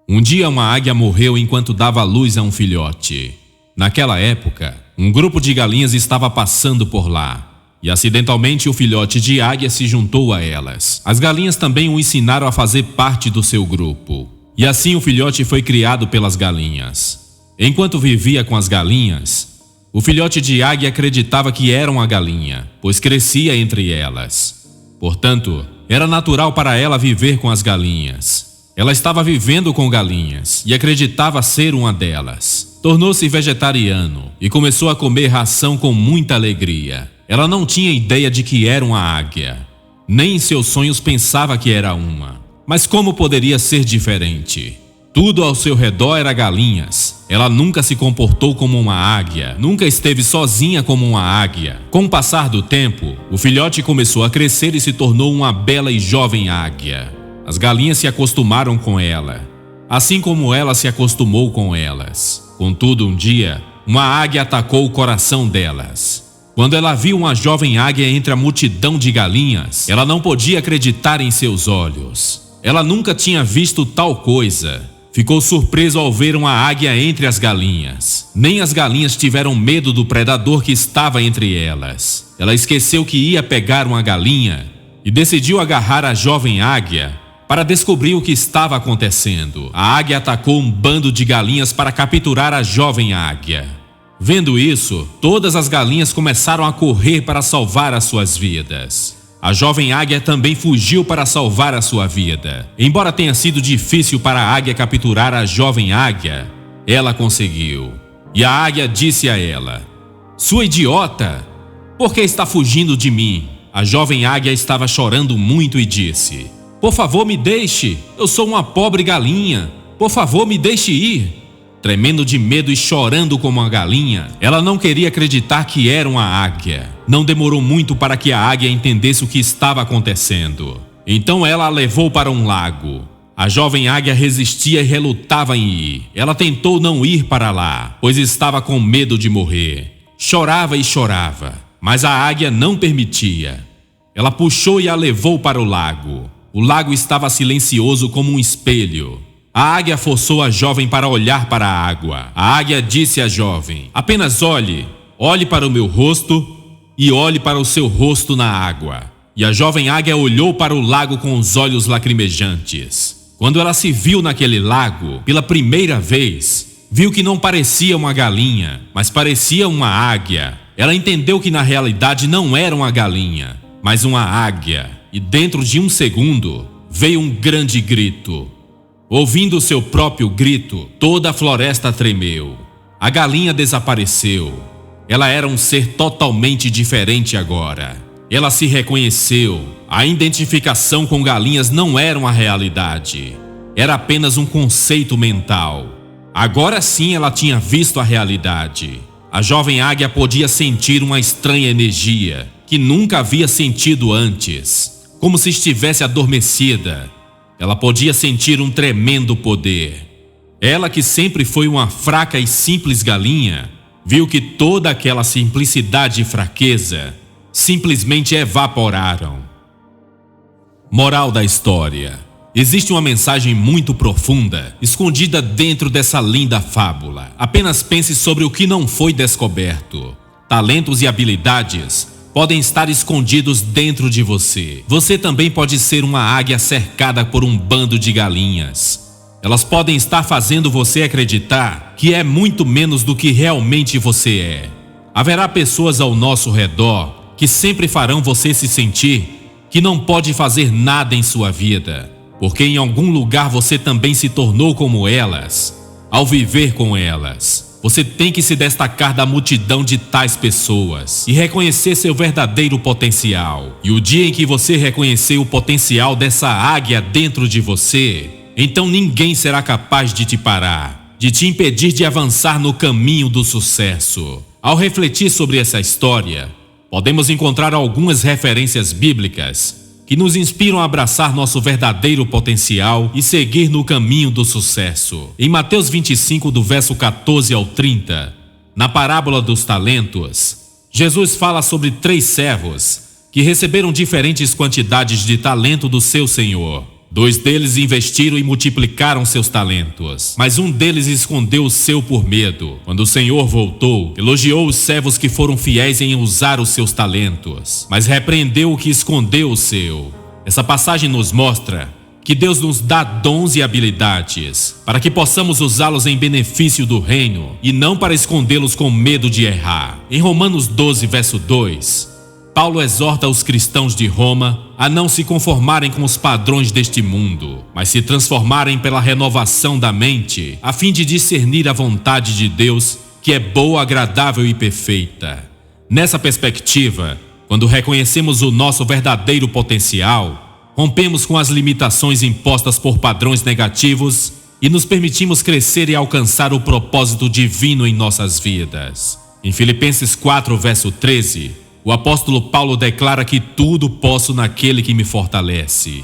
Um dia uma águia morreu enquanto dava à luz a um filhote. Naquela época, um grupo de galinhas estava passando por lá. E acidentalmente o filhote de águia se juntou a elas. As galinhas também o ensinaram a fazer parte do seu grupo. E assim o filhote foi criado pelas galinhas. Enquanto vivia com as galinhas, o filhote de águia acreditava que era uma galinha, pois crescia entre elas. Portanto, era natural para ela viver com as galinhas. Ela estava vivendo com galinhas e acreditava ser uma delas. Tornou-se vegetariano e começou a comer ração com muita alegria. Ela não tinha ideia de que era uma águia. Nem em seus sonhos pensava que era uma. Mas como poderia ser diferente? Tudo ao seu redor era galinhas. Ela nunca se comportou como uma águia, nunca esteve sozinha como uma águia. Com o passar do tempo, o filhote começou a crescer e se tornou uma bela e jovem águia. As galinhas se acostumaram com ela, assim como ela se acostumou com elas. Contudo, um dia, uma águia atacou o coração delas. Quando ela viu uma jovem águia entre a multidão de galinhas, ela não podia acreditar em seus olhos. Ela nunca tinha visto tal coisa. Ficou surpreso ao ver uma águia entre as galinhas. Nem as galinhas tiveram medo do predador que estava entre elas. Ela esqueceu que ia pegar uma galinha e decidiu agarrar a jovem águia para descobrir o que estava acontecendo. A águia atacou um bando de galinhas para capturar a jovem águia. Vendo isso, todas as galinhas começaram a correr para salvar as suas vidas. A jovem águia também fugiu para salvar a sua vida. Embora tenha sido difícil para a águia capturar a jovem águia, ela conseguiu. E a águia disse a ela: "Sua idiota, por que está fugindo de mim?" A jovem águia estava chorando muito e disse: "Por favor, me deixe. Eu sou uma pobre galinha. Por favor, me deixe ir." Tremendo de medo e chorando como uma galinha, ela não queria acreditar que era uma águia. Não demorou muito para que a águia entendesse o que estava acontecendo. Então ela a levou para um lago. A jovem águia resistia e relutava em ir. Ela tentou não ir para lá, pois estava com medo de morrer. Chorava e chorava, mas a águia não permitia. Ela puxou e a levou para o lago. O lago estava silencioso como um espelho. A águia forçou a jovem para olhar para a água. A águia disse à jovem: "Apenas olhe. Olhe para o meu rosto e olhe para o seu rosto na água." E a jovem águia olhou para o lago com os olhos lacrimejantes. Quando ela se viu naquele lago, pela primeira vez, viu que não parecia uma galinha, mas parecia uma águia. Ela entendeu que na realidade não era uma galinha, mas uma águia. E dentro de um segundo, veio um grande grito. Ouvindo seu próprio grito, toda a floresta tremeu. A galinha desapareceu. Ela era um ser totalmente diferente agora. Ela se reconheceu. A identificação com galinhas não era uma realidade. Era apenas um conceito mental. Agora sim ela tinha visto a realidade. A jovem águia podia sentir uma estranha energia que nunca havia sentido antes, como se estivesse adormecida. Ela podia sentir um tremendo poder. Ela, que sempre foi uma fraca e simples galinha, viu que toda aquela simplicidade e fraqueza simplesmente evaporaram. Moral da história: existe uma mensagem muito profunda escondida dentro dessa linda fábula. Apenas pense sobre o que não foi descoberto. Talentos e habilidades podem estar escondidos dentro de você. Você também pode ser uma águia cercada por um bando de galinhas. Elas podem estar fazendo você acreditar que é muito menos do que realmente você é. Haverá pessoas ao nosso redor que sempre farão você se sentir que não pode fazer nada em sua vida, porque em algum lugar você também se tornou como elas. Ao viver com elas, você tem que se destacar da multidão de tais pessoas e reconhecer seu verdadeiro potencial. E o dia em que você reconhecer o potencial dessa águia dentro de você, então ninguém será capaz de te parar, de te impedir de avançar no caminho do sucesso. Ao refletir sobre essa história, podemos encontrar algumas referências bíblicas que nos inspiram a abraçar nosso verdadeiro potencial e seguir no caminho do sucesso. Em Mateus 25, do verso 14 ao 30, na parábola dos talentos, Jesus fala sobre 3 servos que receberam diferentes quantidades de talento do seu senhor. 2 deles investiram e multiplicaram seus talentos, mas um deles escondeu o seu por medo. Quando o Senhor voltou, elogiou os servos que foram fiéis em usar os seus talentos, mas repreendeu o que escondeu o seu. Essa passagem nos mostra que Deus nos dá dons e habilidades para que possamos usá-los em benefício do reino e não para escondê-los com medo de errar. Em Romanos 12, verso 2, Paulo exorta os cristãos de Roma a não se conformarem com os padrões deste mundo, mas se transformarem pela renovação da mente, a fim de discernir a vontade de Deus, que é boa, agradável e perfeita. Nessa perspectiva, quando reconhecemos o nosso verdadeiro potencial, rompemos com as limitações impostas por padrões negativos e nos permitimos crescer e alcançar o propósito divino em nossas vidas. Em Filipenses 4, verso 13, o apóstolo Paulo declara que tudo posso naquele que me fortalece.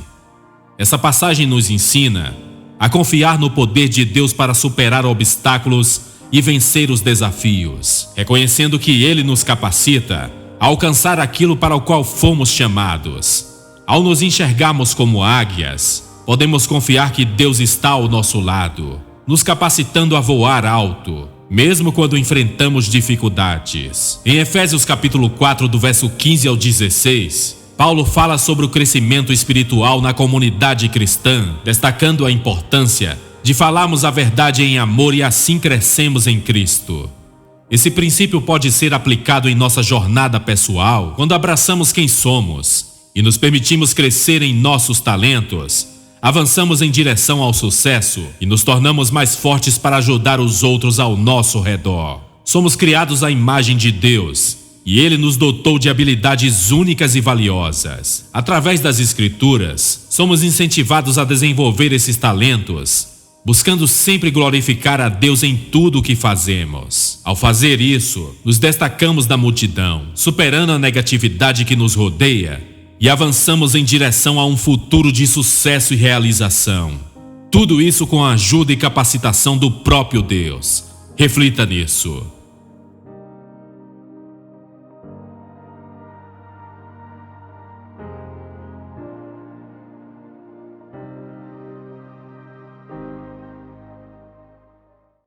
Essa passagem nos ensina a confiar no poder de Deus para superar obstáculos e vencer os desafios, reconhecendo que Ele nos capacita a alcançar aquilo para o qual fomos chamados. Ao nos enxergarmos como águias, podemos confiar que Deus está ao nosso lado, nos capacitando a voar alto, mesmo quando enfrentamos dificuldades. Em Efésios capítulo 4, do verso 15 ao 16, Paulo fala sobre o crescimento espiritual na comunidade cristã, destacando a importância de falarmos a verdade em amor e assim crescemos em Cristo. Esse princípio pode ser aplicado em nossa jornada pessoal quando abraçamos quem somos e nos permitimos crescer em nossos talentos. Avançamos em direção ao sucesso e nos tornamos mais fortes para ajudar os outros ao nosso redor. Somos criados à imagem de Deus e Ele nos dotou de habilidades únicas e valiosas. Através das Escrituras, somos incentivados a desenvolver esses talentos, buscando sempre glorificar a Deus em tudo o que fazemos. Ao fazer isso, nos destacamos da multidão, superando a negatividade que nos rodeia, e avançamos em direção a um futuro de sucesso e realização. Tudo isso com a ajuda e capacitação do próprio Deus. Reflita nisso.